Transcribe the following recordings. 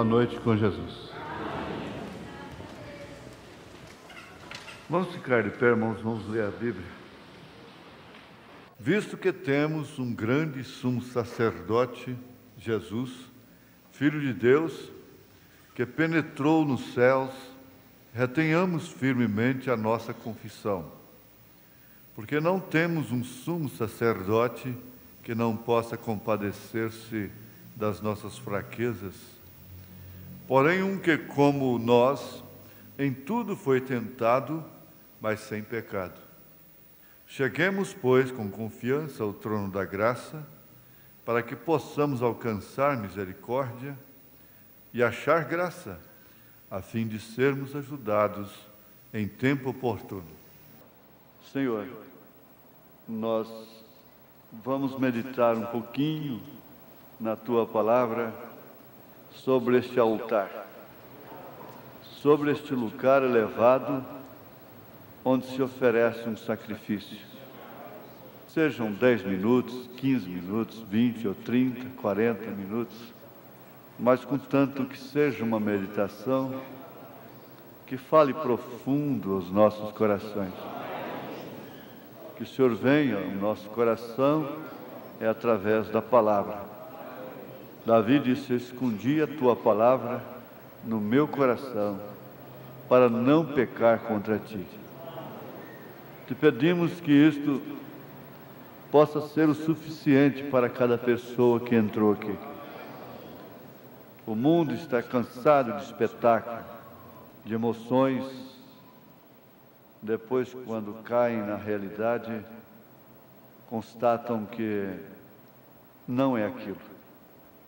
Boa noite com Jesus. Vamos ficar de pé, irmãos, vamos ler a Bíblia. Visto que temos um grande sumo sacerdote, Jesus, Filho de Deus, que penetrou nos céus, retenhamos firmemente a nossa confissão, porque não temos um sumo sacerdote que não possa compadecer-se das nossas fraquezas, porém um que, como nós, em tudo foi tentado, mas sem pecado. Cheguemos, pois, com confiança ao trono da graça, para que possamos alcançar misericórdia e achar graça, a fim de sermos ajudados em tempo oportuno. Senhor, nós vamos meditar um pouquinho na Tua Palavra sobre este altar, sobre este lugar elevado onde se oferece um sacrifício. Sejam 10 minutos, 15 minutos, 20 ou 30, 40 minutos, mas contanto que seja uma meditação que fale profundo aos nossos corações. Que o Senhor venha ao nosso coração é através da palavra. Davi disse: escondi a tua palavra no meu coração para não pecar contra ti. Te pedimos que isto possa ser o suficiente para cada pessoa que entrou aqui. O mundo está cansado de espetáculo, de emoções. Depois, quando caem na realidade, constatam que não é aquilo.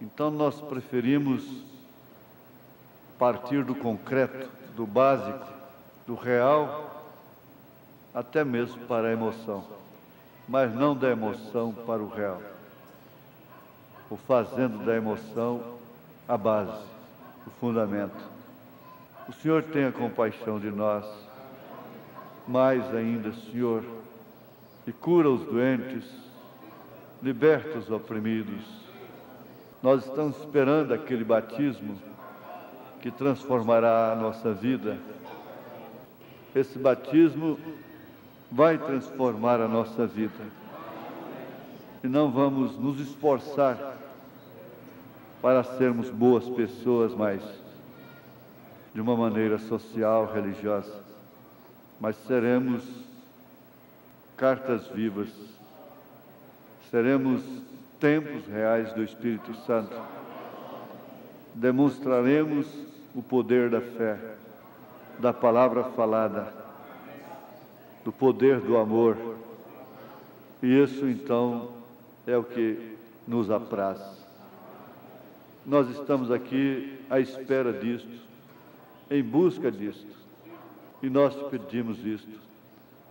Então nós preferimos partir do concreto, do básico, do real, até mesmo para a emoção, mas não da emoção para o real, ou fazendo da emoção a base, o fundamento. O Senhor tenha compaixão de nós, mais ainda, Senhor, e cura os doentes, liberta os oprimidos. Nós estamos esperando aquele batismo que transformará a nossa vida. Esse batismo vai transformar a nossa vida. E não vamos nos esforçar para sermos boas pessoas, mas de uma maneira social, religiosa. Mas seremos cartas vivas, seremos templos reais do Espírito Santo. Demonstraremos o poder da fé, da palavra falada, do poder do amor. E isso, então, é o que nos apraz. Nós estamos aqui à espera disto, em busca disto. E nós te pedimos isto,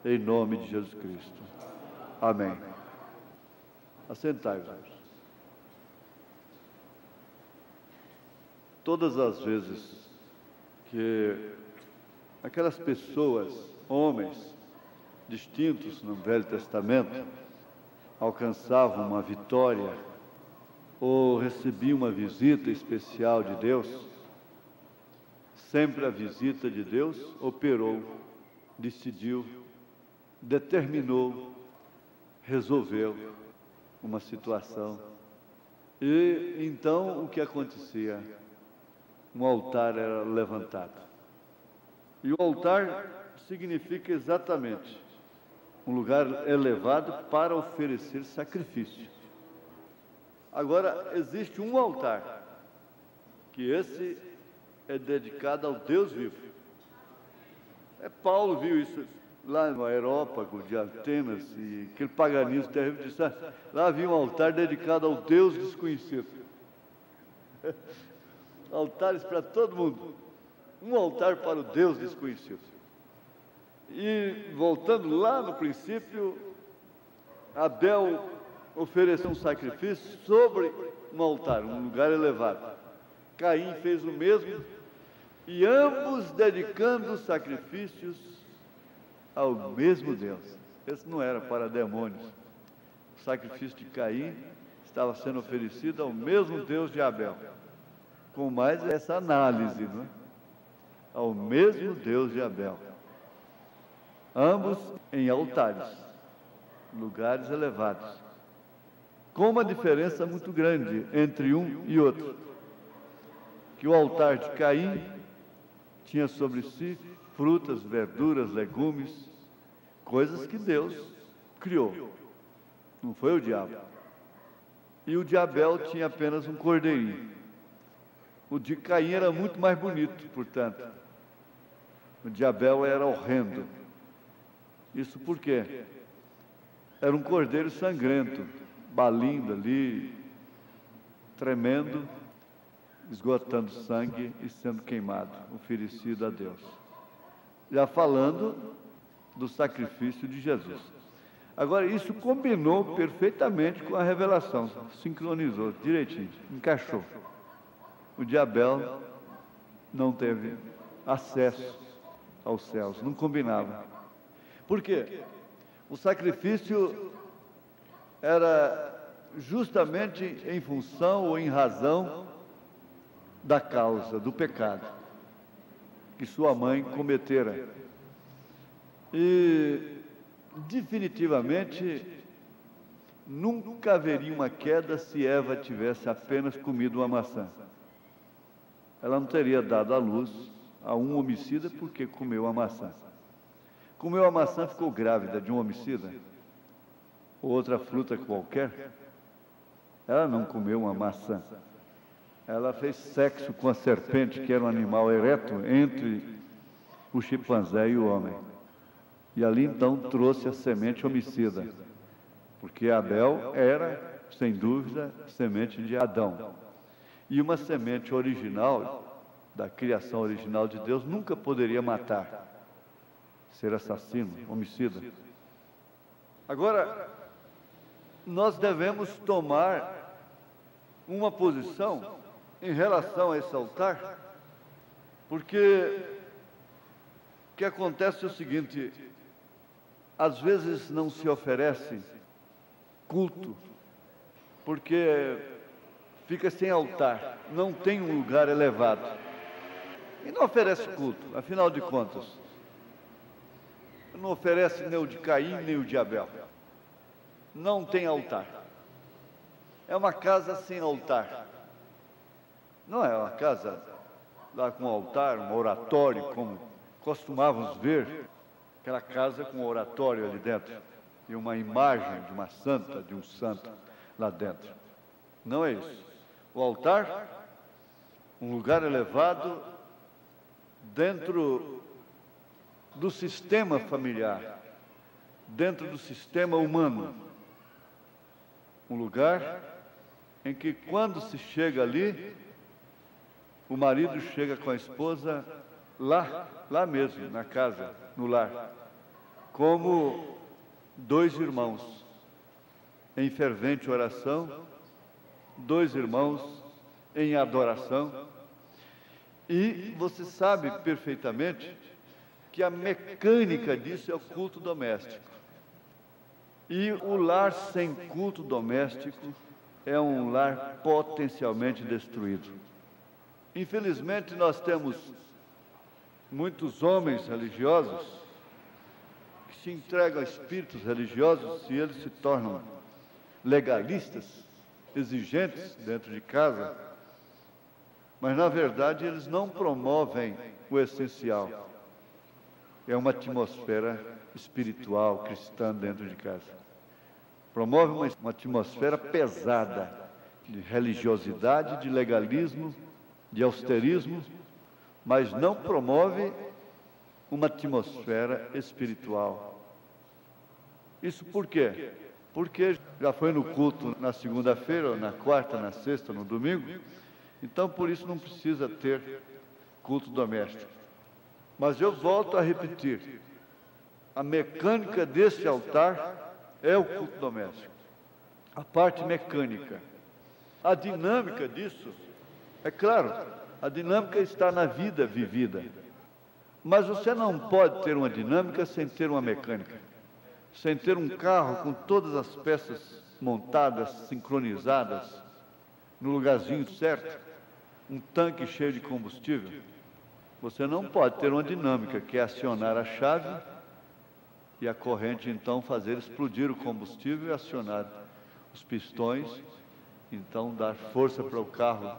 em nome de Jesus Cristo. Amém. Assentai-vos. Todas as vezes que aquelas pessoas, homens, distintos no Velho Testamento, alcançavam uma vitória ou recebiam uma visita especial de Deus, sempre a visita de Deus operou, decidiu, determinou, resolveu uma situação. E então o que acontecia? Um altar era levantado. E o altar significa exatamente um lugar elevado para oferecer sacrifício. Agora, existe um altar, que esse é dedicado ao Deus vivo. Paulo viu isso lá no Aerópago de Atenas, e aquele paganismo terrível, disse: lá havia um altar dedicado ao Deus desconhecido. Altares para todo mundo, um altar para o Deus desconhecido. E voltando lá no princípio, Abel ofereceu um sacrifício sobre um altar, um lugar elevado. Caim fez o mesmo, e ambos dedicando sacrifícios ao mesmo Deus. Esse não era para demônios. O sacrifício de Caim estava sendo oferecido ao mesmo Deus de Abel. com mais essa análise, não é? Ao mesmo Deus de Abel. Ambos em altares, lugares elevados, com uma diferença muito grande entre um e outro. Que o altar de Caim tinha sobre si frutas, verduras, legumes, coisas que Deus criou, não foi o diabo. E o de Abel tinha apenas um cordeirinho. O de Caim era muito mais bonito, portanto. O de Abel era horrendo. Isso por quê? Era um cordeiro sangrento, balindo ali, tremendo, esgotando sangue e sendo queimado, oferecido a Deus. Já falando do sacrifício de Jesus. Agora, isso combinou perfeitamente com a revelação, sincronizou direitinho, encaixou. O de Abel não teve acesso aos céus, não combinava. Por quê? O sacrifício era justamente em função ou em razão da causa, do pecado que sua mãe cometera. E definitivamente nunca haveria uma queda se Eva tivesse apenas comido uma maçã. Ela não teria dado à luz a um homicida porque comeu a maçã. Comeu a maçã, ficou grávida de um homicida? Ou outra fruta qualquer? Ela não comeu uma maçã. Ela fez sexo com a serpente, que era um animal ereto entre o chimpanzé e o homem. E ali então trouxe a semente homicida, porque Abel era, sem dúvida, semente de Adão. E uma semente original, da criação original de Deus, nunca poderia matar, ser assassino, homicida. Agora, nós devemos tomar uma posição em relação a esse altar, porque o que acontece é o seguinte: às vezes não se oferece culto, porque fica sem altar, não tem um lugar elevado, e não oferece culto, afinal de contas. Não oferece nem o de Caim, nem o de Abel. Não tem altar. É uma casa sem altar. Não é uma casa lá com altar, um oratório, como costumávamos ver, aquela casa com um oratório ali dentro, e uma imagem de uma santa, de um santo lá dentro. Não é isso. O altar, um lugar elevado dentro do sistema familiar, dentro do sistema humano. Um lugar em que, quando se chega ali, o marido chega com a esposa lá mesmo, na casa, no lar, como dois irmãos, em fervente oração, dois irmãos em adoração. E você sabe perfeitamente que a mecânica disso é o culto doméstico. E o lar sem culto doméstico é um lar potencialmente destruído. Infelizmente, nós temos muitos homens religiosos que se entregam a espíritos religiosos e eles se tornam legalistas, exigentes dentro de casa, mas na verdade eles não promovem o essencial. É uma atmosfera espiritual cristã dentro de casa. Promove uma atmosfera pesada de religiosidade, de legalismo, de austerismo, mas não promove uma atmosfera espiritual. Isso por quê? Porque já foi no culto na segunda-feira, na quarta, na sexta, no domingo, então por isso não precisa ter culto doméstico. Mas eu volto a repetir, a mecânica desse altar é o culto doméstico, a parte mecânica. A dinâmica disso, é claro, a dinâmica está na vida vivida, mas você não pode ter uma dinâmica sem ter uma mecânica, sem ter um carro com todas as peças montadas, sincronizadas, no lugarzinho certo. um tanque cheio de combustível, você não pode ter uma dinâmica que é acionar a chave e a corrente então fazer explodir o combustível e acionar os pistões, então dar força para o carro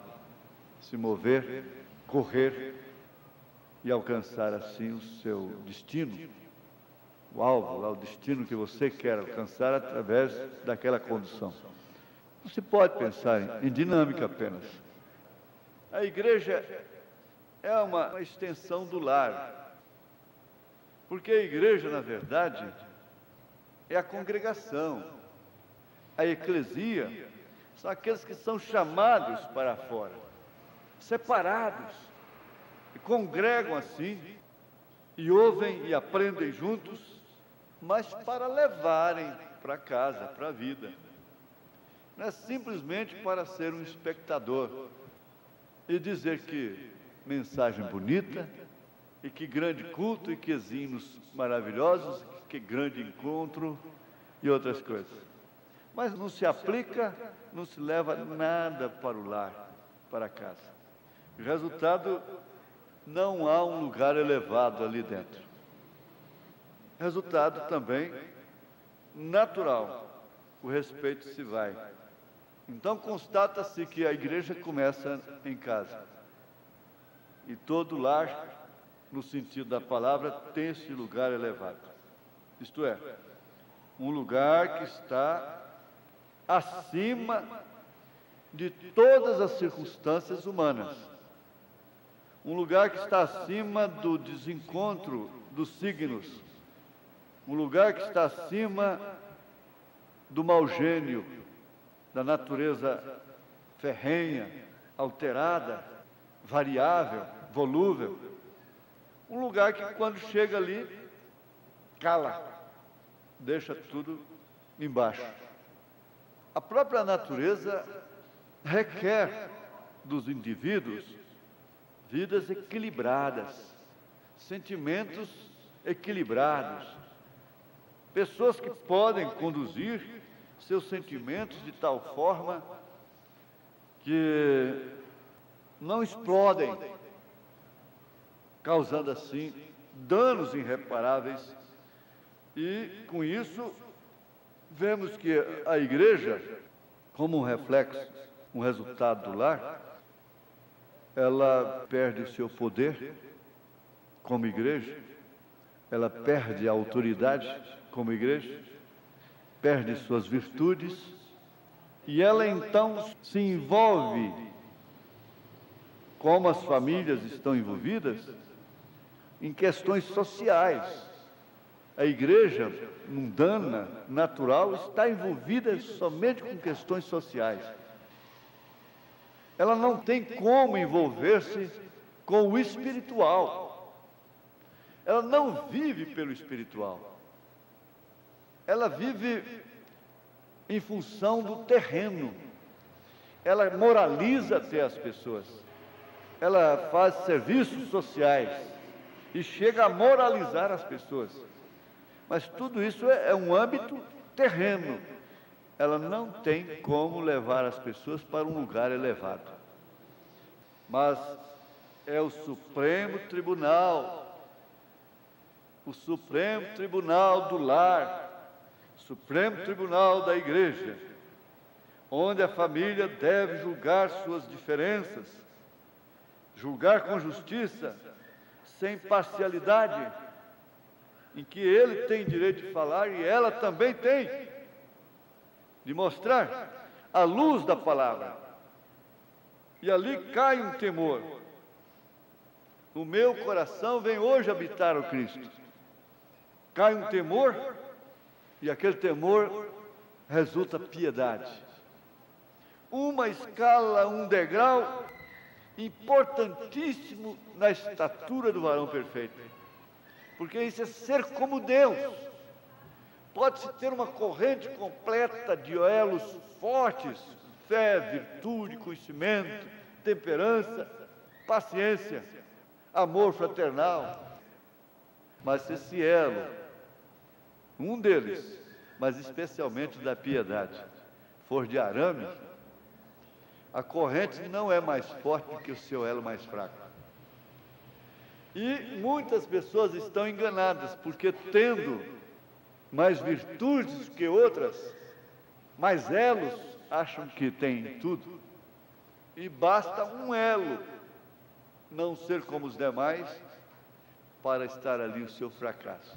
se mover, correr e alcançar assim o seu destino, o alvo, lá, o destino que você quer alcançar através daquela condução. Não se pode pensar em dinâmica apenas. A igreja é uma extensão do lar, porque a igreja, na verdade, é a congregação, a eclesia, são aqueles que são chamados para fora, separados, e congregam assim, e ouvem e aprendem juntos, mas para levarem para casa, para a vida. Não é simplesmente para ser um espectador e dizer que mensagem bonita, e que grande culto, e que hinos maravilhosos, que grande encontro e outras coisas. Mas não se aplica, não se leva nada para o lar, para casa. O resultado, não há um lugar elevado ali dentro. Resultado também natural, o respeito se vai. Então constata-se que a igreja começa em casa. E todo lar, no sentido da palavra, tem esse lugar elevado. Isto é, um lugar que está acima de todas as circunstâncias humanas. Um lugar que está acima do desencontro dos signos. Um lugar que está acima do mau gênio, da natureza ferrenha, alterada, variável, volúvel. Um lugar que, quando chega ali, cala, deixa tudo embaixo. A própria natureza requer dos indivíduos vidas equilibradas, sentimentos equilibrados, pessoas que podem conduzir seus sentimentos de tal forma que não explodem, causando assim danos irreparáveis. E com isso vemos que a igreja, como um reflexo, um resultado do lar, ela perde o seu poder como igreja, ela perde a autoridade como igreja, perde suas virtudes, e ela então se envolve, como as famílias estão envolvidas, em questões sociais. A igreja mundana, natural, está envolvida somente com questões sociais. Ela não tem como envolver-se com o espiritual. Ela não vive pelo espiritual. Ela vive em função do terreno. Ela moraliza até as pessoas. Ela faz serviços sociais e chega a moralizar as pessoas. Mas tudo isso é um âmbito terreno. Ela não tem como levar as pessoas para um lugar elevado. Mas é o Supremo Tribunal do lar, Supremo Tribunal da Igreja, onde a família deve julgar suas diferenças, julgar com justiça, sem parcialidade, em que ele tem direito de falar e ela também tem, de mostrar a luz da palavra. E ali cai um temor. No meu coração vem hoje habitar o Cristo. Cai um temor, e aquele temor resulta piedade. Uma escala, um degrau importantíssimo na estatura do varão perfeito. Porque isso é ser como Deus. Pode-se ter uma corrente completa de elos fortes, fé, virtude, conhecimento, temperança, paciência, amor fraternal. Mas se esse elo, um deles, mas especialmente da piedade, for de arame, A corrente não é mais forte do que o seu elo mais fraco. E muitas pessoas estão enganadas, porque tendo mais virtudes que outras, mais elos, acham que têm tudo. E basta um elo não ser como os demais para estar ali o seu fracasso.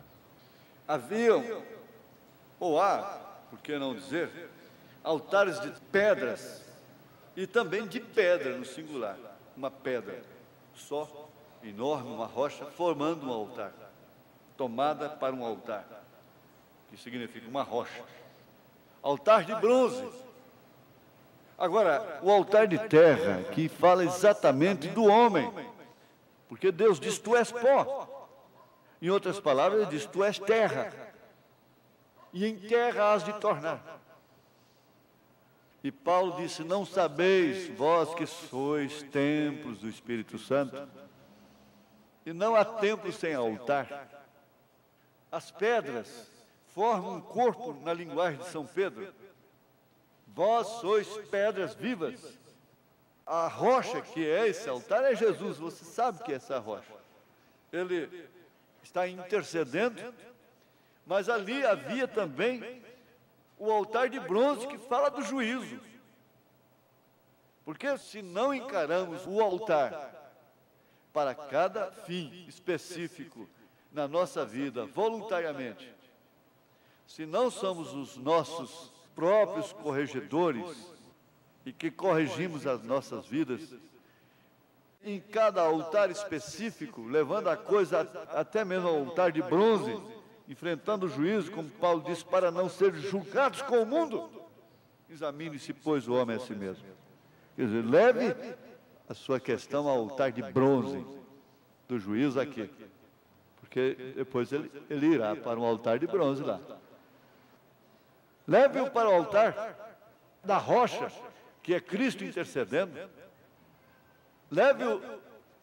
Haviam, ou há, por que não dizer, altares de pedras e também de pedra no singular. Uma pedra só, enorme, uma rocha, formando um altar, tomada para um altar, que significa uma rocha. Altar de bronze. Agora, o altar de terra, que fala exatamente do homem, porque Deus diz: tu és pó. Em outras palavras, ele diz: tu és terra, e em terra has de tornar. E Paulo disse: não sabeis, vós que sois templos do Espírito Santo, e não há templo sem altar. As pedras formam um corpo na linguagem de São Pedro. Vós sois pedras vivas. A rocha que é esse altar é Jesus. Você sabe que é essa rocha. Ele está intercedendo, mas ali havia também o altar de bronze que fala do juízo. Porque se não encaramos o altar para cada fim específico na nossa vida, voluntariamente, se não somos os nossos próprios corregedores e que corrigimos as nossas vidas, em cada altar específico, levando a coisa até mesmo ao altar de bronze, enfrentando o juízo, como Paulo disse, para não ser julgados com o mundo, examine-se, pois, o homem a si mesmo. Quer dizer, leve a sua questão ao altar de bronze do juízo aqui, porque depois ele irá para um altar de bronze lá. Leve-o para o altar da rocha, que é Cristo intercedendo. Leve-o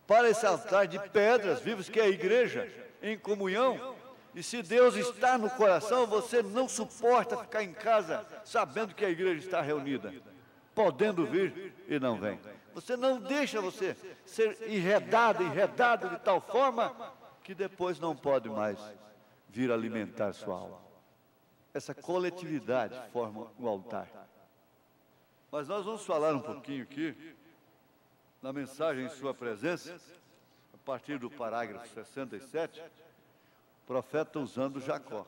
para esse altar de pedras vivas, que é a igreja, em comunhão. E se Deus está no coração, você não suporta ficar em casa sabendo que a igreja está reunida, podendo vir e não vem. Você não deixa você ser enredado de tal forma que depois não pode mais vir alimentar sua alma. Essa coletividade forma o altar. Mas nós vamos falar um pouquinho aqui, na mensagem em sua presença, a partir do parágrafo 67, o profeta usando Jacó.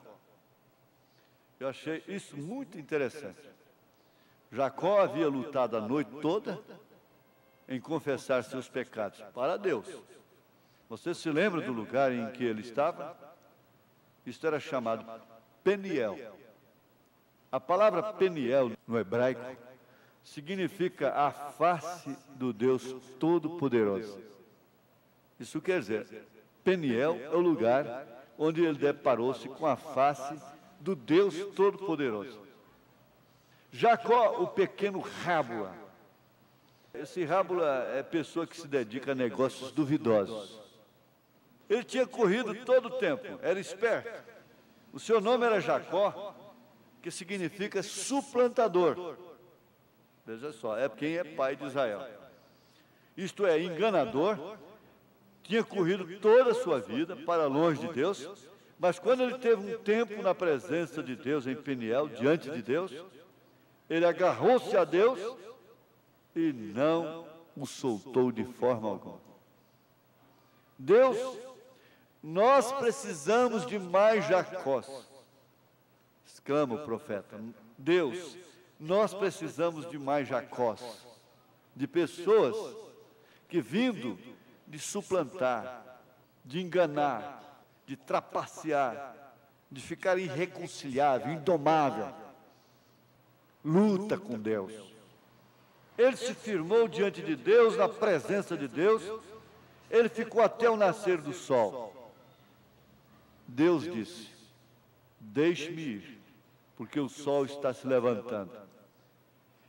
Eu achei isso muito interessante. Jacó havia lutado a noite toda em confessar seus pecados para Deus. Você se lembra do lugar em que ele estava? Isto era chamado Peniel. A palavra Peniel no hebraico significa a face do Deus Todo-Poderoso. Isso quer dizer, Peniel é o lugar onde ele deparou-se com a face do Deus Todo-Poderoso. Jacó, o pequeno Rábula. Esse Rábula é pessoa que se dedica a negócios duvidosos. Ele tinha corrido todo o tempo, era esperto. O seu nome era Jacó, que significa suplantador. Veja só, é quem é pai de Israel. Isto é, enganador, tinha corrido toda a sua vida para longe de Deus, mas quando ele teve um tempo na presença de Deus, em Peniel, diante de Deus, ele agarrou-se a Deus e não o soltou de forma alguma. Deus, nós precisamos de mais Jacós, exclama o profeta. Deus, nós precisamos de mais Jacós, de pessoas que, vindo de suplantar, de enganar, de trapacear, de ficar irreconciliável, indomável, luta com Deus. Ele se firmou diante de Deus, na presença de Deus, ele ficou até o nascer do sol. Deus disse: deixe-me ir, porque o sol está se levantando.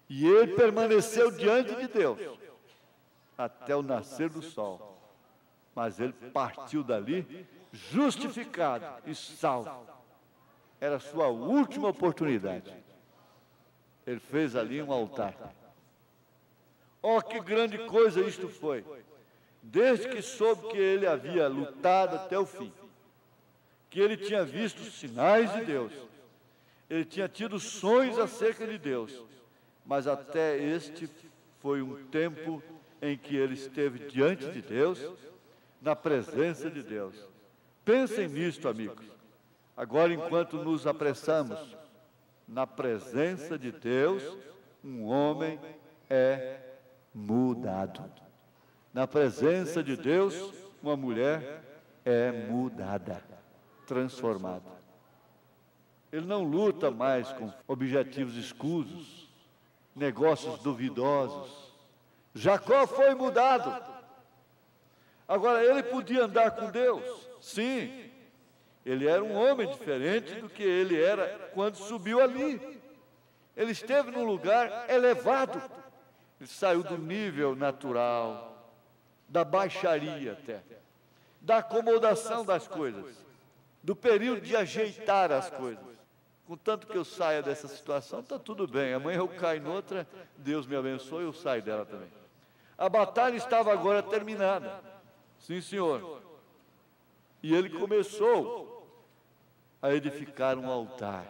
E ele permaneceu diante de Deus até o nascer do sol. Mas ele partiu dali justificado e salvo. Era a sua última oportunidade. Ele fez ali um altar. Oh, que grande coisa isto foi! Desde que soube que ele havia lutado até o fim, que ele tinha visto sinais de Deus, ele tinha tido sonhos acerca de Deus, mas até este foi um tempo em que ele esteve diante de Deus, na presença de Deus. Pensem nisto, amigos. Agora, enquanto nos apressamos, na presença de Deus, um homem é mudado. Na presença de Deus, uma mulher é mudada, transformada. Ele não luta mais com objetivos escusos, negócios duvidosos. Jacó foi mudado. Agora, ele podia andar com Deus? Sim. Ele era um homem diferente do que ele era quando subiu ali. Ele esteve num lugar elevado. Ele saiu do nível natural, da baixaria até, da acomodação das coisas, do período de ajeitar as coisas. Contanto que eu saia dessa situação, está tudo bem. Amanhã eu caio noutra, Deus me abençoe, eu saio dela também. A batalha estava agora terminada. Sim, senhor. E ele começou a edificar um altar.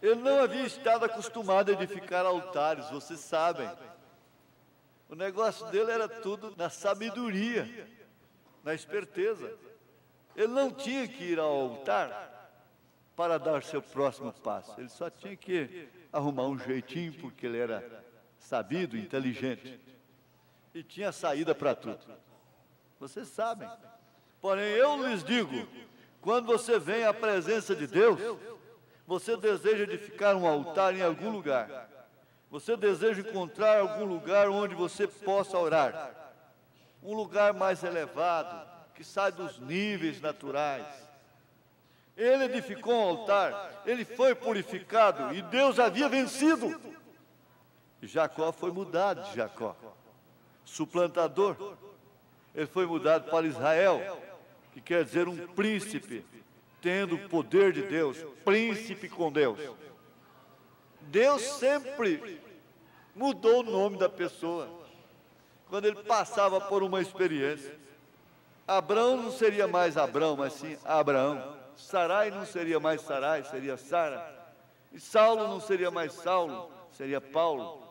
Ele não havia estado acostumado a edificar altares, vocês sabem. O negócio dele era tudo na sabedoria, na esperteza. Ele não tinha que ir ao altar para dar seu próximo passo. Ele só tinha que arrumar um jeitinho, porque ele era sabido, inteligente. E tinha saída para tudo. Vocês sabem. Porém, eu lhes digo, quando você vem à presença de Deus, você deseja edificar um altar em algum lugar. Você deseja encontrar algum lugar onde você possa orar. Um lugar mais elevado, que sai dos níveis naturais. Ele edificou um altar, ele foi purificado e Deus havia vencido. E Jacó foi mudado de Jacó, suplantador. Ele foi mudado para Israel, que quer dizer um príncipe, tendo o poder de Deus, príncipe com Deus. Deus sempre mudou o nome da pessoa, quando ele passava por uma experiência. Abrão não seria mais Abrão, mas sim Abraão. Sarai não seria mais Sarai, seria Sara. E Saulo não seria mais Saulo, seria Paulo.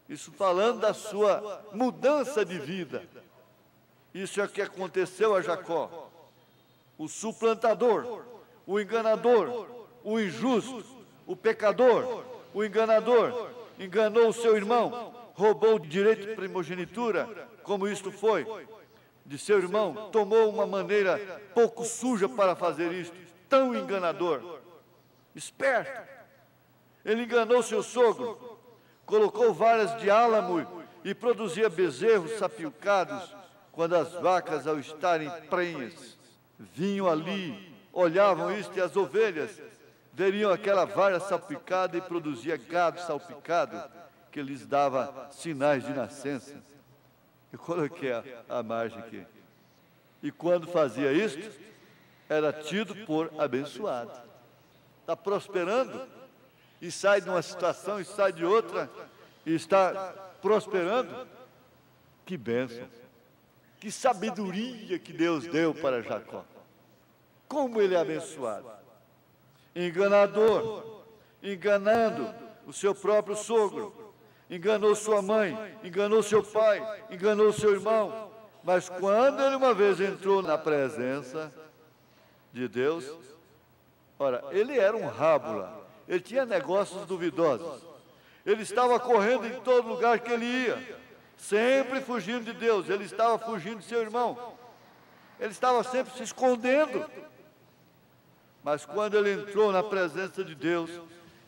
Isso falando da sua mudança de vida. Isso é o que aconteceu a Jacó. O suplantador, o enganador, o injusto, o pecador, o enganador, enganou o seu irmão, roubou o direito de primogenitura, como isto foi, de seu irmão, tomou uma maneira pouco suja para fazer isto, tão enganador, esperto. Ele enganou seu sogro, colocou varas de álamo e produzia bezerros sapilcados, quando as vacas, ao estarem prenhas, vinham ali, olhavam isto e as ovelhas veriam aquela vara salpicada e produzia gado salpicado, que lhes dava sinais de nascença. Eu coloquei a margem aqui. E quando fazia isto, era tido por abençoado. Está prosperando, e sai de uma situação, e sai de outra, e está prosperando. Que bênção! Que sabedoria que Deus deu para Jacó. Como ele é abençoado. Enganador, enganando o seu próprio sogro, enganou sua mãe, enganou seu pai, enganou seu irmão. Mas quando ele uma vez entrou na presença de Deus, ora, ele era um rábula, ele tinha negócios duvidosos, ele estava correndo em todo lugar que ele ia, sempre fugindo de Deus. Ele estava fugindo de seu irmão, ele estava sempre se escondendo. Mas quando ele entrou na presença de Deus,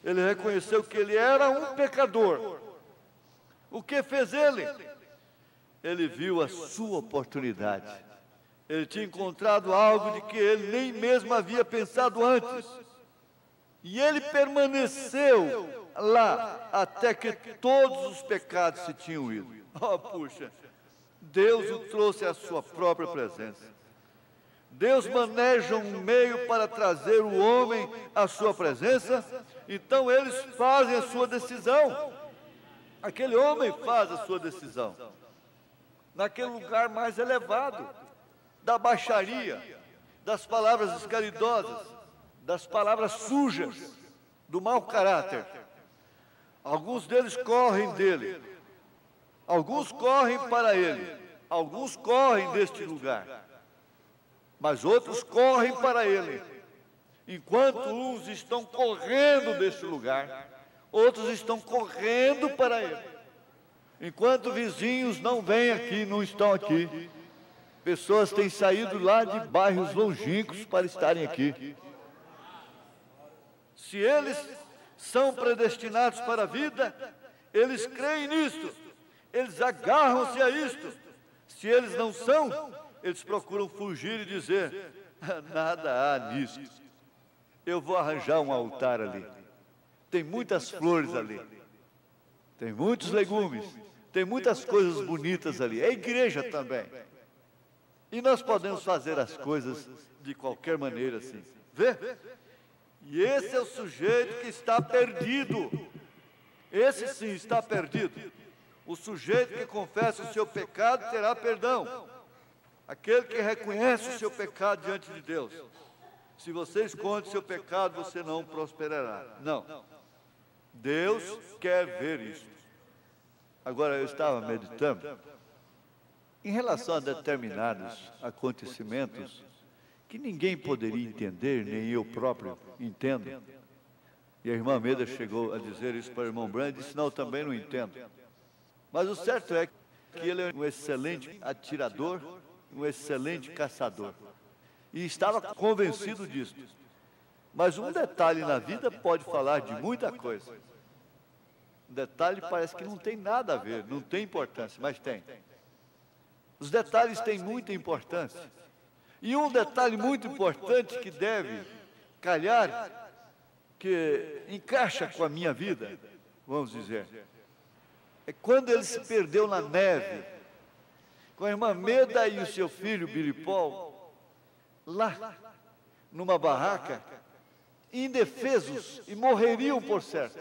ele reconheceu que ele era um pecador. O que fez ele? Ele viu a sua oportunidade. Ele tinha encontrado algo de que ele nem mesmo havia pensado antes. E ele permaneceu lá até que todos os pecados se tinham ido. Oh, puxa, Deus o trouxe à sua própria presença. Deus maneja um meio para trazer o homem à sua presença, então eles fazem a sua decisão. Aquele homem faz a sua decisão naquele lugar mais elevado, da baixaria, das palavras escaridosas, das palavras sujas, do mau caráter. Alguns deles correm dele, alguns correm para ele, alguns correm deste lugar, mas outros correm para ele. Enquanto uns estão correndo deste lugar, outros estão correndo para ele. Enquanto vizinhos não vêm aqui, não estão aqui, pessoas têm saído lá de bairros longínquos para estarem aqui. Se eles são predestinados para a vida, eles creem nisto, eles agarram-se a isto. Se eles não são, eles procuram fugir e dizer: nada há nisto. Eu vou arranjar um altar ali. Tem muitas flores ali, tem muitos legumes, tem muitas coisas bonitas ali. É igreja também. E nós podemos fazer as coisas de qualquer maneira assim. Vê? E esse é o sujeito que está perdido. Esse sim está perdido. O sujeito que confessa o seu pecado terá perdão. Aquele que reconhece o seu pecado diante de Deus. Se você esconde o seu pecado, você não prosperará. Não. Deus quer ver isso. Agora, eu estava meditando em relação a determinados acontecimentos que ninguém poderia entender, nem eu próprio entendo. E a irmã Meda chegou a dizer isso para o irmão Brand, e disse: não, eu também não entendo. Mas o certo é que ele é um excelente atirador, um excelente caçador. E estava convencido disso. Mas um detalhe na vida pode falar de muita coisa. Um detalhe parece que não tem nada a ver, não tem importância, mas tem. Os detalhes têm muita importância. E um detalhe muito importante que deve calhar, que encaixa com a minha vida, vamos dizer, é quando ele se perdeu na neve, com a irmã Meda e o seu filho Billy Paul, lá, numa barraca, indefesos, e morreriam por certo.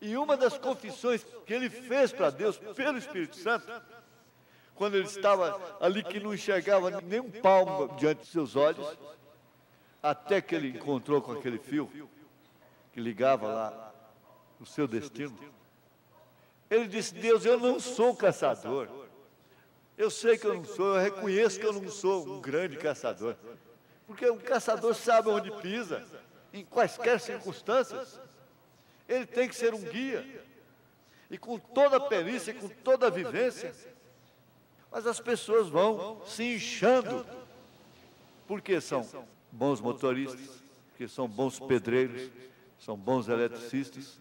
E uma das confissões que ele fez para Deus, pelo Espírito Santo, quando ele estava ali que não enxergava nem um palmo diante de seus olhos, até que ele encontrou com aquele fio que ligava lá o seu destino. Ele disse: Deus, eu não sou caçador. Eu sei que eu não sou, eu reconheço que eu não sou um grande caçador. Porque um caçador sabe onde pisa, em quaisquer circunstâncias. Ele tem que ser um guia. E com toda a perícia, com toda a vivência. Mas as pessoas vão se inchando, porque são bons motoristas, porque são bons pedreiros, são bons eletricistas,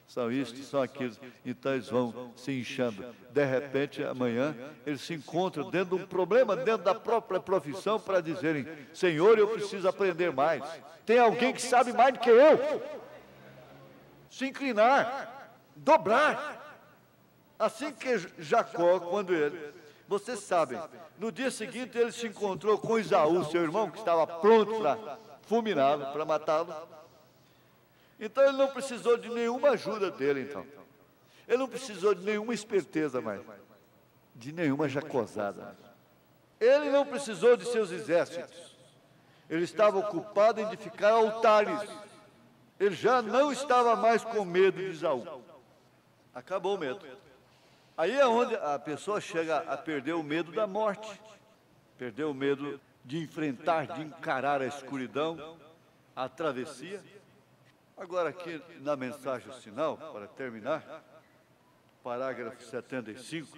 são isto, são aquilo. Então eles vão se inchando. De repente, amanhã, eles se encontram dentro de um problema, dentro da própria profissão, para dizerem: Senhor, eu preciso aprender mais. Tem alguém que sabe mais do que eu. Se inclinar, dobrar. Assim que Jacó, quando ele... Vocês sabem, no dia seguinte ele se encontrou com Esaú, seu irmão, que estava pronto para fulminá-lo, para matá-lo. Então ele não precisou de nenhuma ajuda dele, então. Ele não precisou de nenhuma esperteza mais, de nenhuma jacosada. Ele não precisou de seus exércitos. Ele estava ocupado em edificar altares. Ele já não estava mais com medo de Esaú. Acabou o medo. Aí é onde a pessoa chega a perder o medo da morte, perder o medo de enfrentar, de encarar a escuridão, a travessia. Agora aqui na mensagem final, para terminar, parágrafo 75,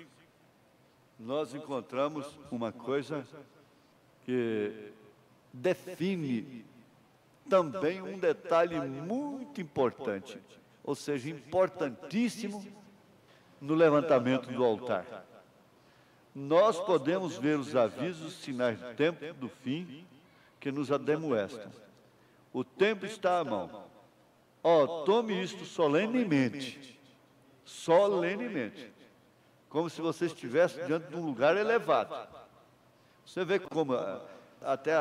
nós encontramos uma coisa que define também um detalhe muito importante, ou seja, importantíssimo no levantamento do altar. Nós podemos ver os avisos, sinais do tempo, do fim, que nos ademoestam. O tempo está à mão. Tome isto solenemente, solenemente, como se você estivesse diante de um lugar elevado. Você vê como até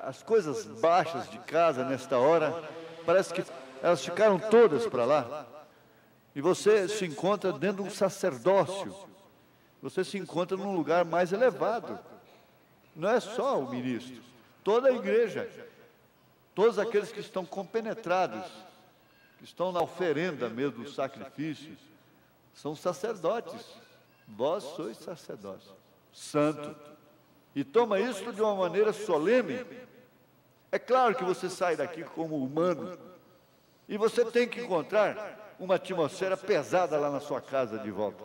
as coisas baixas de casa, nesta hora, parece que elas ficaram todas para lá. E você se encontra dentro de um sacerdócio. Você se encontra num lugar mais elevado. Não é só o ministro. Toda a igreja, todos aqueles que estão compenetrados, que estão na oferenda mesmo do sacrifício, são sacerdotes. Vós sois sacerdotes. Santo. E toma isso de uma maneira solene. É claro que você sai daqui como humano. E você tem que encontrar uma atmosfera pesada lá na sua casa de volta.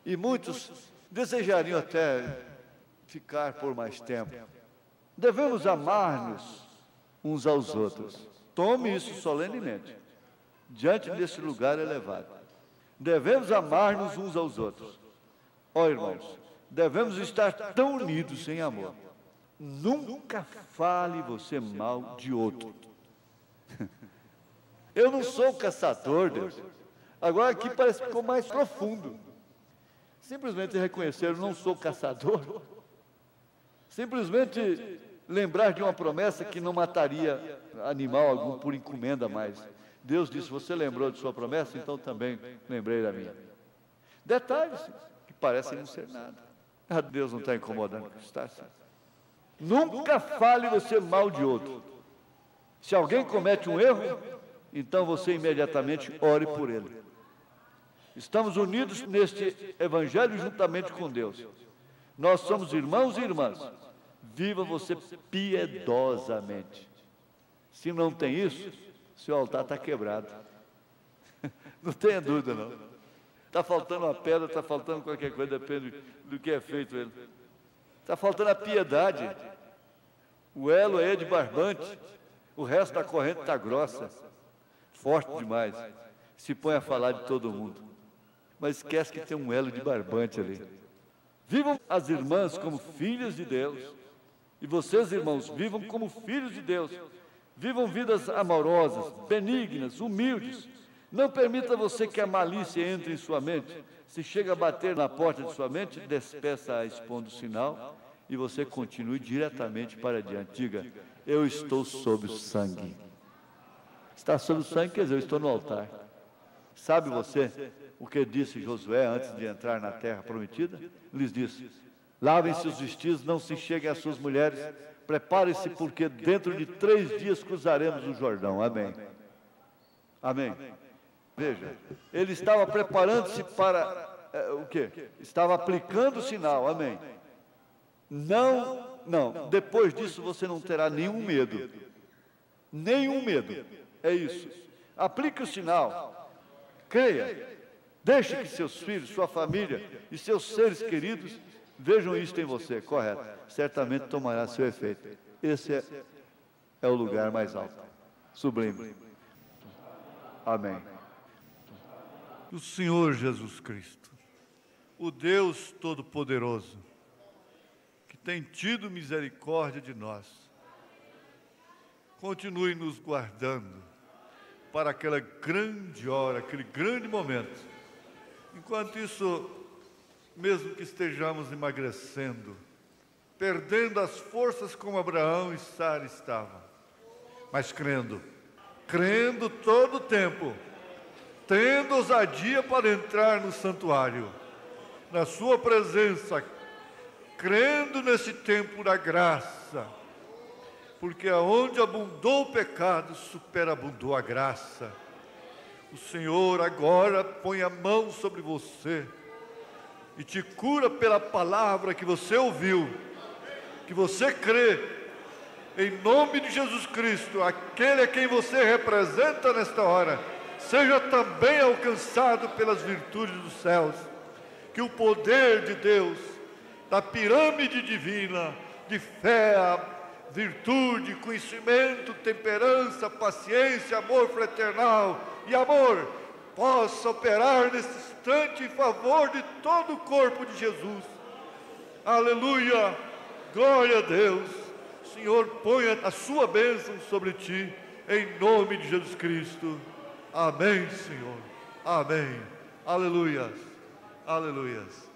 E muitos desejariam até ficar por mais tempo. Devemos amar-nos uns aos outros. Tome isso solenemente, diante desse lugar elevado. Devemos amar-nos uns aos outros. Ó irmãos, devemos estar tão unidos em amor. Nunca fale você mal de outro. Eu não sou caçador, Deus. Agora aqui parece que ficou mais profundo. Simplesmente reconhecer, eu não sou caçador. Simplesmente lembrar de uma promessa que não mataria animal algum por encomenda mais. Deus disse, você lembrou de sua promessa? Então também lembrei da minha. Detalhes que parecem não ser nada. Ah, Deus não está incomodando com isso, assim. Nunca fale você mal de outro. Se alguém comete um erro, então você imediatamente ore por ele. Estamos unidos neste evangelho juntamente com Deus. Nós somos irmãos e irmãs. Viva você piedosamente. Se não tem isso, seu altar está quebrado. Não tenha dúvida, não. Está faltando uma pedra, está faltando qualquer coisa, depende do que é feito ele. Está faltando a piedade. O elo é de barbante. O resto da corrente está grossa. Forte demais. Se põe a falar de todo mundo. Mas esquece que tem um elo de barbante ali. Vivam as irmãs como filhas de Deus. E vocês, irmãos, vivam como filhos de Deus. Vivam vidas amorosas, benignas, humildes. Não permita você que a malícia entre em sua mente. Se chega a bater na porta de sua mente, despeça-a expondo o sinal e você continue diretamente para diante. Diga, eu estou sob o sangue. Está sob o sangue, quer dizer, eu estou no altar. Sabe você o que disse Josué antes de entrar na terra prometida? Lhes disse, lavem-se os vestidos, não se cheguem às suas mulheres, preparem-se porque dentro de 3 dias cruzaremos o Jordão. Amém. Amém. Veja, ele estava preparando-se para o quê? Estava aplicando o sinal. Amém. Não, depois disso você não terá nenhum medo. Nenhum medo. É isso. Aplique o sinal. Creia. Deixe que seus filhos, sua família e seus seres queridos vejam isto em você. Correto. Certamente tomará seu efeito. Esse é o lugar mais alto. Sublime. Amém. O Senhor Jesus Cristo, o Deus Todo-Poderoso, que tem tido misericórdia de nós, continue nos guardando para aquela grande hora, aquele grande momento. Enquanto isso, mesmo que estejamos emagrecendo, perdendo as forças como Abraão e Sara estavam, mas crendo todo o tempo, tendo ousadia para entrar no santuário, na sua presença, crendo nesse tempo da graça, porque aonde abundou o pecado, superabundou a graça. O Senhor agora põe a mão sobre você e te cura pela palavra que você ouviu, que você crê, em nome de Jesus Cristo, aquele a quem você representa nesta hora, seja também alcançado pelas virtudes dos céus, que o poder de Deus, da pirâmide divina, de fé, virtude, conhecimento, temperança, paciência, amor fraternal e amor, possa operar nesse instante em favor de todo o corpo de Jesus. Aleluia, glória a Deus. Senhor, ponha a sua bênção sobre ti, em nome de Jesus Cristo. Amém, Senhor. Amém. Aleluias. Aleluias.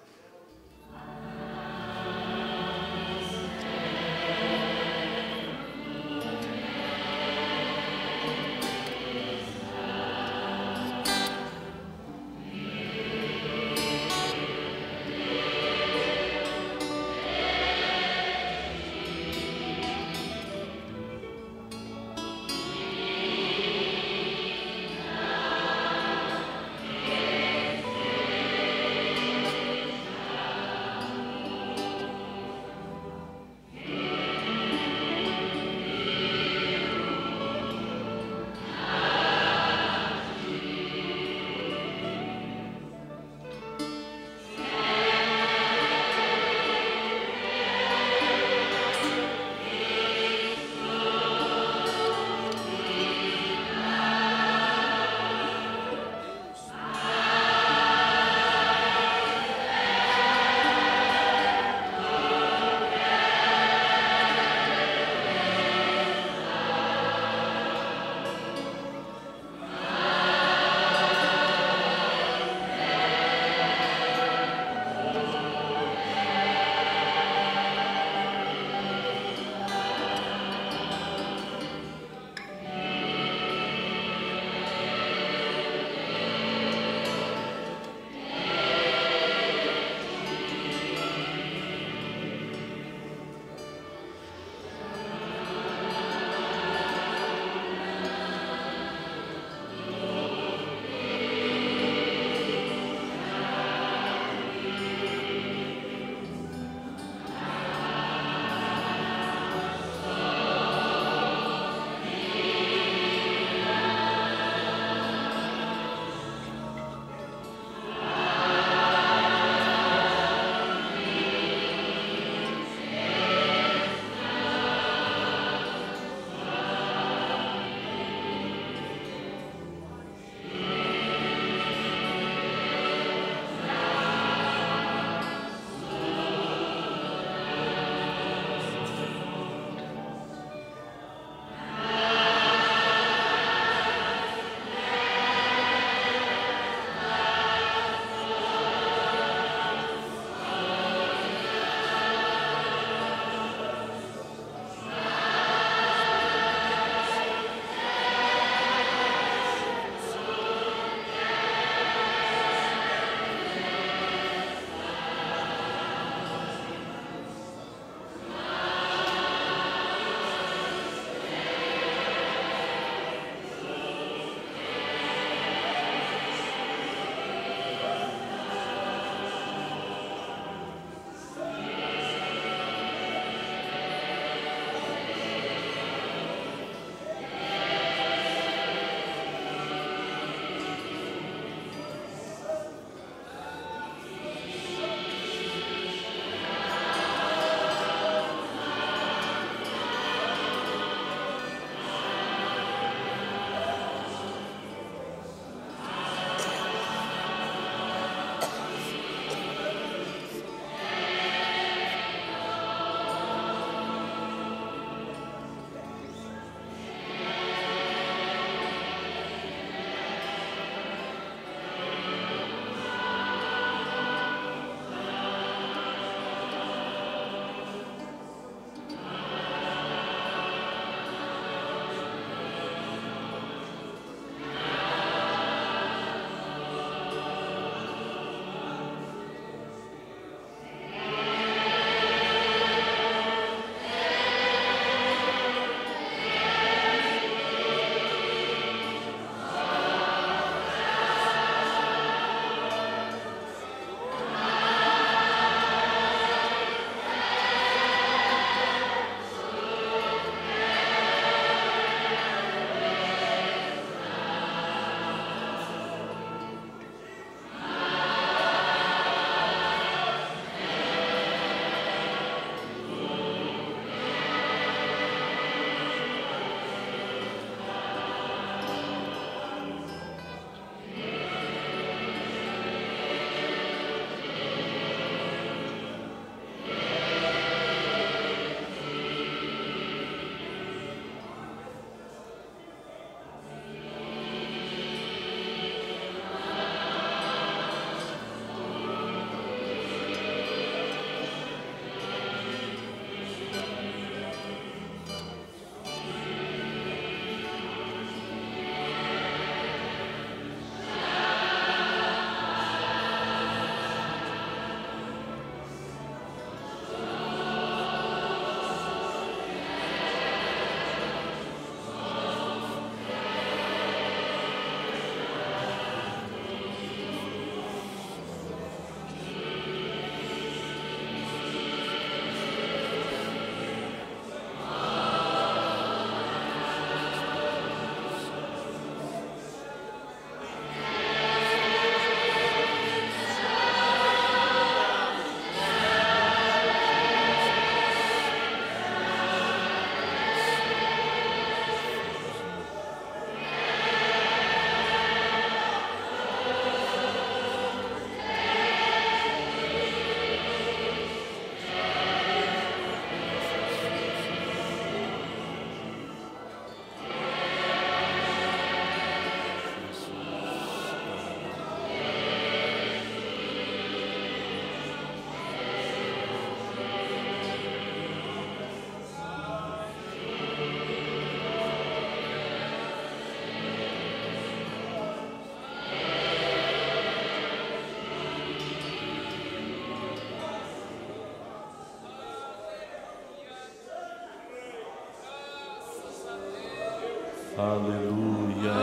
Aleluia.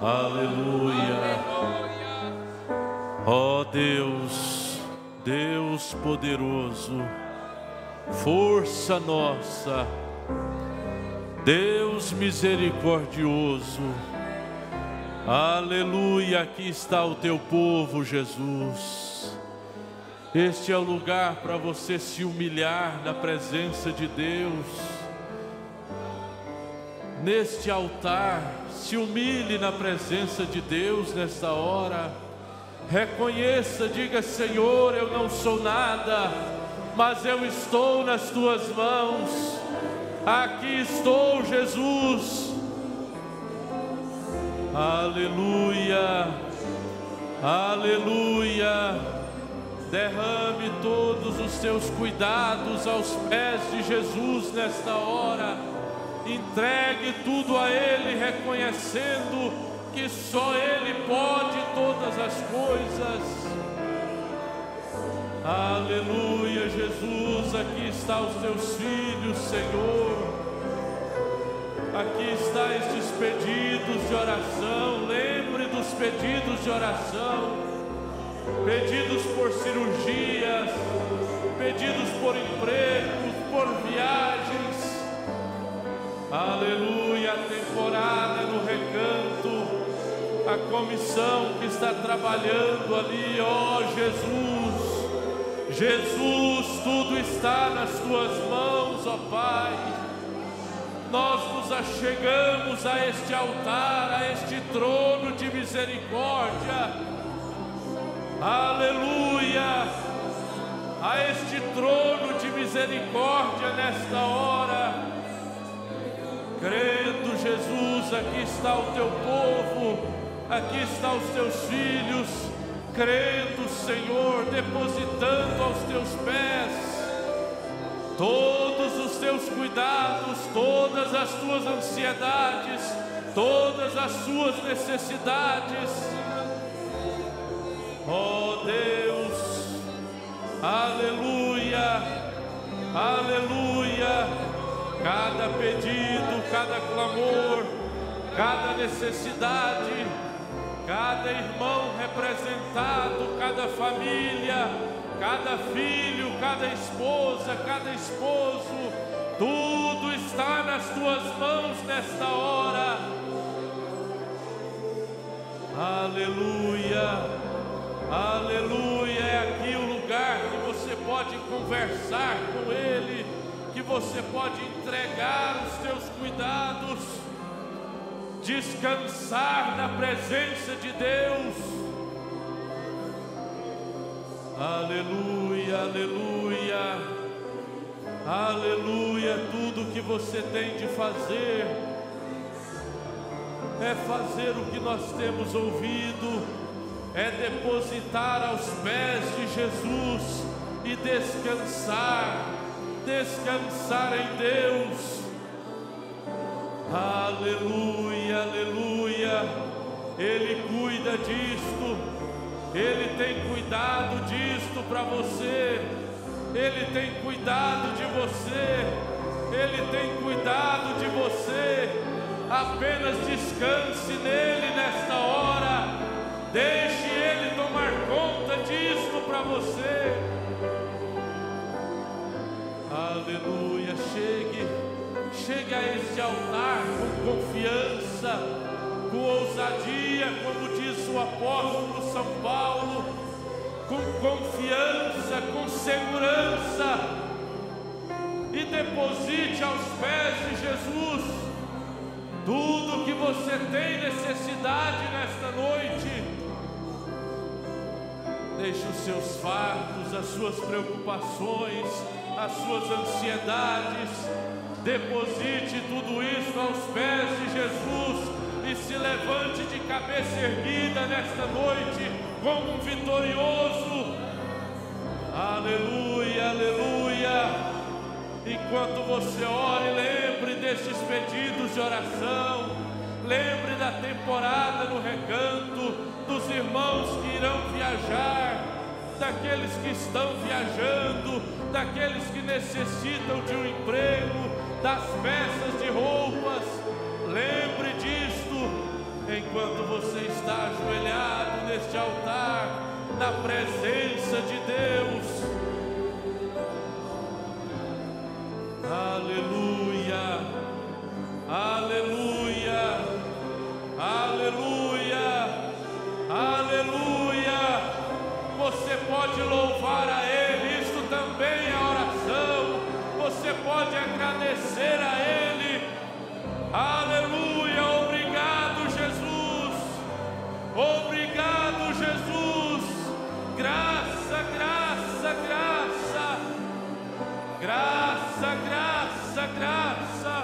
Aleluia. Ó Deus, Deus poderoso, força nossa, Deus misericordioso. Aleluia, aqui está o teu povo, Jesus. Este é o lugar para você se humilhar na presença de Deus. Neste altar, se humilhe na presença de Deus nesta hora. Reconheça, diga: Senhor, eu não sou nada, mas eu estou nas tuas mãos. Aqui estou, Jesus. Aleluia, aleluia. Derrame todos os teus cuidados aos pés de Jesus nesta hora. Entregue tudo a Ele, reconhecendo que só Ele pode todas as coisas. Aleluia, Jesus, aqui está os teus filhos, Senhor. Aqui está estes pedidos de oração. Lembre dos pedidos de oração. Pedidos por cirurgias, pedidos por empregos, por viagens. Aleluia, a temporada no Recanto, a comissão que está trabalhando ali, ó Jesus. Jesus, tudo está nas tuas mãos, ó Pai. Nós nos achegamos a este altar, a este trono de misericórdia. Aleluia, a este trono de misericórdia nesta hora. Crendo, Jesus, aqui está o teu povo, aqui estão os teus filhos. Crendo, Senhor, depositando aos teus pés todos os teus cuidados, todas as tuas ansiedades, todas as suas necessidades. Oh Deus, aleluia, aleluia. Cada pedido, cada clamor, cada necessidade, cada irmão representado, cada família, cada filho, cada esposa, cada esposo, tudo está nas tuas mãos nesta hora. Aleluia. Aleluia, é aqui o lugar que você pode conversar com Ele, que você pode entregar os teus cuidados, descansar na presença de Deus. Aleluia, aleluia, aleluia. Tudo que você tem de fazer é fazer o que nós temos ouvido, é depositar aos pés de Jesus e descansar, descansar em Deus. Aleluia, aleluia. Ele cuida disto, Ele tem cuidado disto para você, Ele tem cuidado de você, Ele tem cuidado de você. Apenas descanse nele nesta hora. Deixe Ele tomar conta disto para você. Aleluia, chegue a este altar com confiança, com ousadia, como diz o apóstolo São Paulo, com confiança, com segurança, e deposite aos pés de Jesus tudo que você tem necessidade nesta noite. Deixe os seus fardos, as suas preocupações, as suas ansiedades, deposite tudo isso aos pés de Jesus e se levante de cabeça erguida nesta noite como um vitorioso. Aleluia, aleluia. Enquanto você ore, lembre destes pedidos de oração, lembre da temporada no Recanto, dos irmãos que irão viajar, daqueles que estão viajando, daqueles que necessitam de um emprego, das peças de roupas. enquanto você está ajoelhado neste altar, na presença de Deus. Aleluia, aleluia, aleluia, aleluia. Você pode louvar a Ele, isto também é oração. Você pode agradecer a Ele. Aleluia, obrigado Jesus, obrigado Jesus. Graça, graça, graça, graça, graça, graça.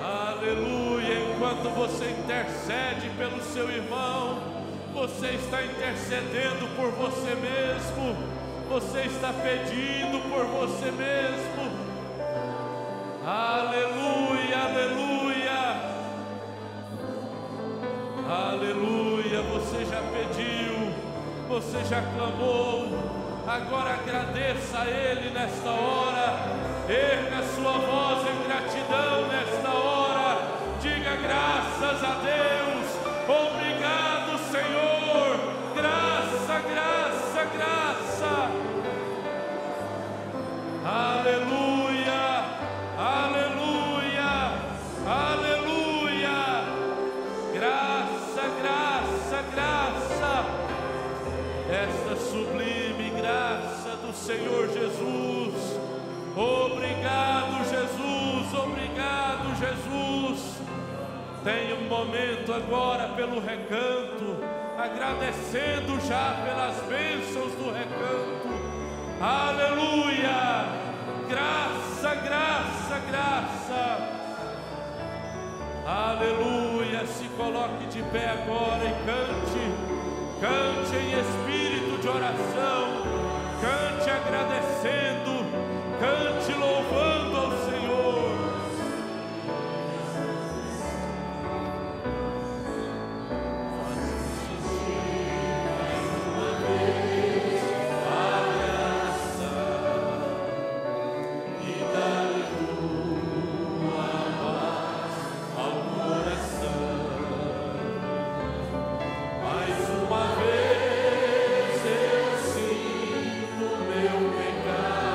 Aleluia, enquanto você intercede pelo seu irmão, você está intercedendo por você mesmo, você está pedindo por você mesmo. Aleluia, aleluia, aleluia. Você já pediu, você já clamou, agora agradeça a Ele nesta hora, erga sua voz em gratidão nesta hora, diga graças a Deus, obrigado Senhor, graça, graça, graça, aleluia, aleluia, aleluia, graça, graça, graça, esta sublime graça do Senhor Jesus. Obrigado Jesus, obrigado Jesus. Tenha um momento agora pelo recanto, agradecendo já pelas bênçãos do recanto. Aleluia, graça, graça, graça. Aleluia, se coloque de pé agora e cante, cante em espírito de oração, cante agradecendo, cante louvando ao Senhor. Meu pecado.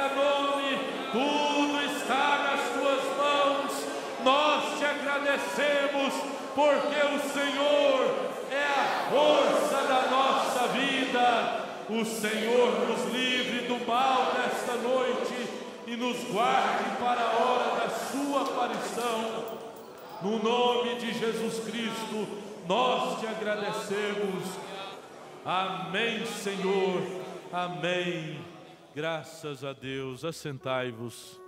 cada nome, tudo está nas tuas mãos. Nós te agradecemos, porque o Senhor é a força da nossa vida. O Senhor nos livre do mal nesta noite e nos guarde para a hora da sua aparição. No nome de Jesus Cristo, nós te agradecemos. Amém, Senhor. Amém. Graças a Deus. Assentai-vos.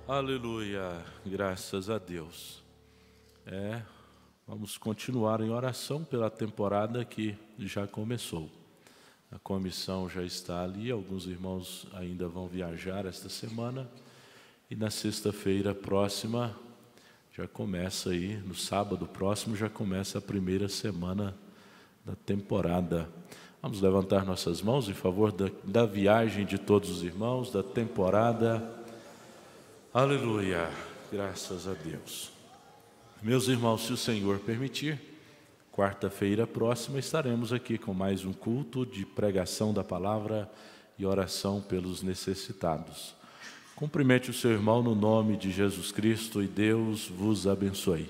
Aleluia, graças a Deus. Vamos continuar em oração pela temporada que já começou. A comissão já está ali, alguns irmãos ainda vão viajar esta semana. E na sexta-feira próxima, já começa aí, no sábado próximo, já começa a primeira semana da temporada. Vamos levantar nossas mãos em favor da viagem de todos os irmãos, da temporada. Aleluia, graças a Deus. Meus irmãos, se o Senhor permitir, quarta-feira próxima estaremos aqui com mais um culto de pregação da palavra e oração pelos necessitados. Cumprimente o seu irmão no nome de Jesus Cristo e Deus vos abençoe.